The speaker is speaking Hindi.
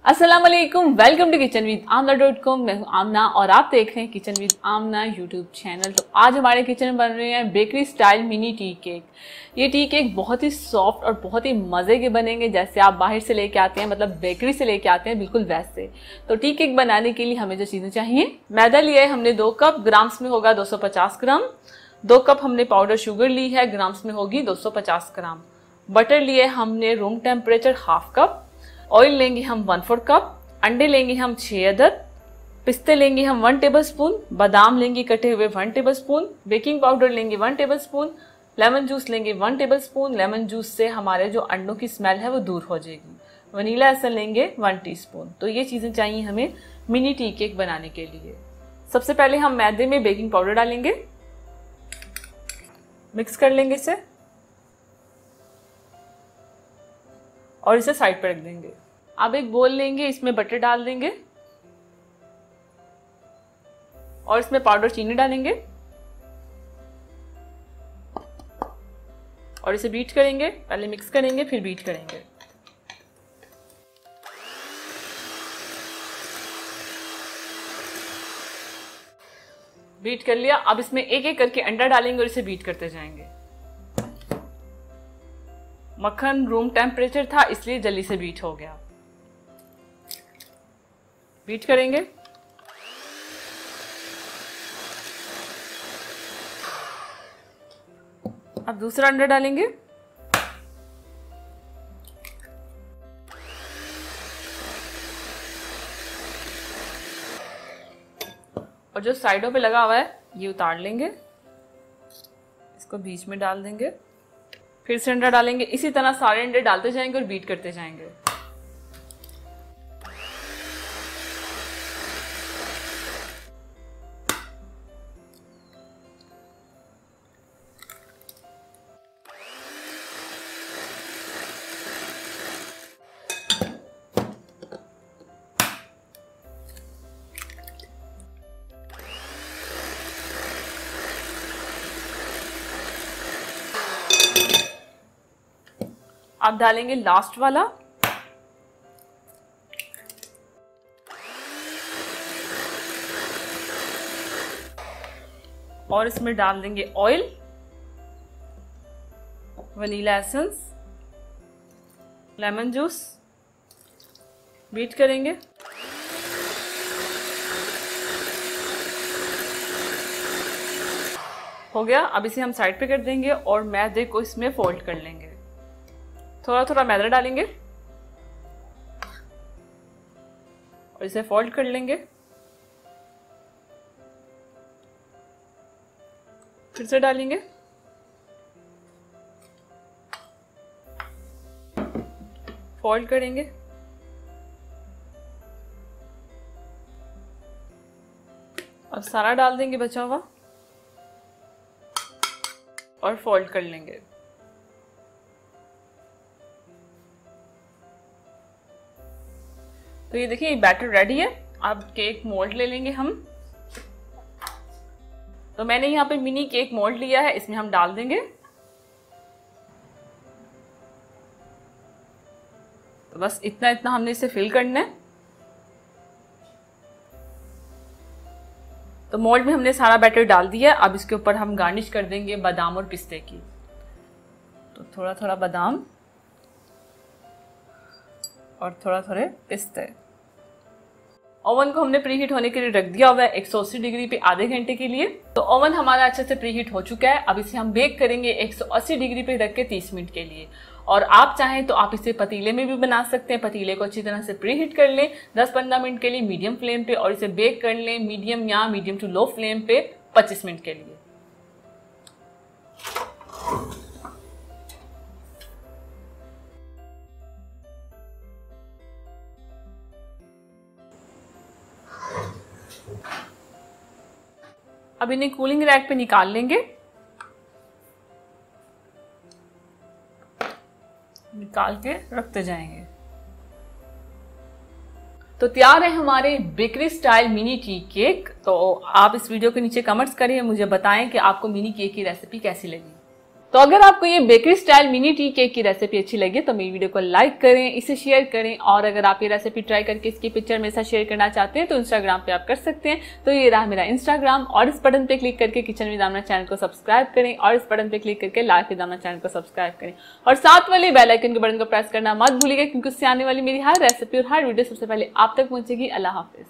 अस्सलाम वालेकुम, वेलकम टू किचन विद आमना.com। मैं हूं आमना और आप देख रहे हैं kitchen with Amna YouTube channel. तो आज हमारे किचन में बन रहे हैं bakery style mini tea cake. ये टी केक बहुत ही सॉफ्ट और बहुत ही मज़े के बनेंगे, जैसे आप बाहर से लेके आते हैं, मतलब बेकरी से लेके आते हैं, बिल्कुल वैसे। तो टी केक बनाने के लिए हमें जो चीज़ें चाहिए, मैदा लिया है हमने 2 कप, ग्राम्स में होगा 250 ग्राम। 2 कप हमने पाउडर शुगर ली है, ग्राम्स में होगी 250 ग्राम। बटर लिए हमने रूम टेम्परेचर 1/2 कप। ऑयल लेंगे हम 1/4 कप। अंडे लेंगे हम 6 अदद। पिस्ते लेंगे हम 1 टेबलस्पून। बादाम लेंगे कटे हुए 1 टेबलस्पून। बेकिंग पाउडर लेंगे 1 टेबलस्पून। लेमन जूस लेंगे 1 टेबलस्पून। लेमन जूस से हमारे जो अंडों की स्मेल है वो दूर हो जाएगी। वनीला एसेंस लेंगे 1 टीस्पून। तो ये चीज़ें चाहिए हमें मिनी टी केक बनाने के लिए। सबसे पहले हम मैदे में बेकिंग पाउडर डालेंगे, मिक्स कर लेंगे इसे और इसे साइड पर रख देंगे। अब एक बोल लेंगे, इसमें बटर डाल देंगे और इसमें पाउडर चीनी डालेंगे और इसे बीट करेंगे। पहले मिक्स करेंगे फिर बीट करेंगे। बीट कर लिया। अब इसमें एक एक करके अंडा डालेंगे और इसे बीट करते जाएंगे। मक्खन रूम टेम्परेचर था इसलिए जल्दी से बीट हो गया। बीट करेंगे। अब दूसरा अंडा डालेंगे और जो साइडों पे लगा हुआ है ये उतार लेंगे, इसको बीच में डाल देंगे। फिर से अंडा डालेंगे। इसी तरह सारे अंडे डालते जाएंगे और बीट करते जाएंगे। अब डालेंगे लास्ट वाला और इसमें डाल देंगे oil, vanilla essence, lemon juice. Beat करेंगे। हो गया। अब इसे हम साइड पे कर देंगे और मैदे को इसमें फोल्ड कर लेंगे। थोड़ा थोड़ा मैदा डालेंगे और इसे फोल्ड कर लेंगे। फिर से डालेंगे, फोल्ड करेंगे। अब सारा डाल देंगे बचा हुआ और फोल्ड कर लेंगे। तो ये देखिए बैटर रेडी है। अब केक मोल्ड ले लेंगे हम। तो मैंने यहाँ पे मिनी केक मोल्ड लिया है, इसमें हम डाल देंगे। तो बस इतना इतना हमने इसे फिल करना है। तो मोल्ड में हमने सारा बैटर डाल दिया। अब इसके ऊपर हम गार्निश कर देंगे बादाम और पिस्ते की। तो थोड़ा थोड़ा बादाम और थोड़ा थोड़े पिस्ते। ओवन को हमने प्रीहीट होने के लिए रख दिया हुआ है 180 डिग्री पे आधे घंटे के लिए। तो ओवन हमारा अच्छे से प्रीहीट हो चुका है। अब इसे हम बेक करेंगे 180 डिग्री पे रख के 30 मिनट के लिए। और आप चाहें तो आप इसे पतीले में भी बना सकते हैं। पतीले को अच्छी तरह से प्रीहीट कर लें 10-15 मिनट के लिए मीडियम फ्लेम पे और इसे बेक कर लें मीडियम या मीडियम टू लो फ्लेम पे 25 मिनट के लिए। अब इन्हें कूलिंग रैक पे निकाल लेंगे। निकाल के रखते जाएंगे। तो तैयार है हमारे bakery style mini tea cake. तो आप इस वीडियो के नीचे कमेंट्स करिए, मुझे बताएं कि आपको मिनी केक की रेसिपी कैसी लगी। तो अगर आपको ये bakery style mini tea cake की रेसिपी अच्छी लगी तो मेरी वीडियो को लाइक करें, इसे शेयर करें, और अगर आप ये रेसिपी ट्राई करके इसकी पिक्चर मेरे साथ शेयर करना चाहते हैं तो इंस्टाग्राम पे आप कर सकते हैं। तो ये रहा मेरा इंस्टाग्राम, और इस बटन पे क्लिक करके किचन विद आमना चैनल को सब्सक्राइब करें, और इस बटन पे क्लिक करके लाइफ विद आमना चैनल को सब्सक्राइब करें, और साथ वाले बेल आइकन के बटन को प्रेस करना मत भूलिएगा, क्योंकि उससे आने वाली मेरी हर रेसिपी और हर वीडियो सबसे पहले आप तक पहुंचेगी। अल्लाह हाफिज।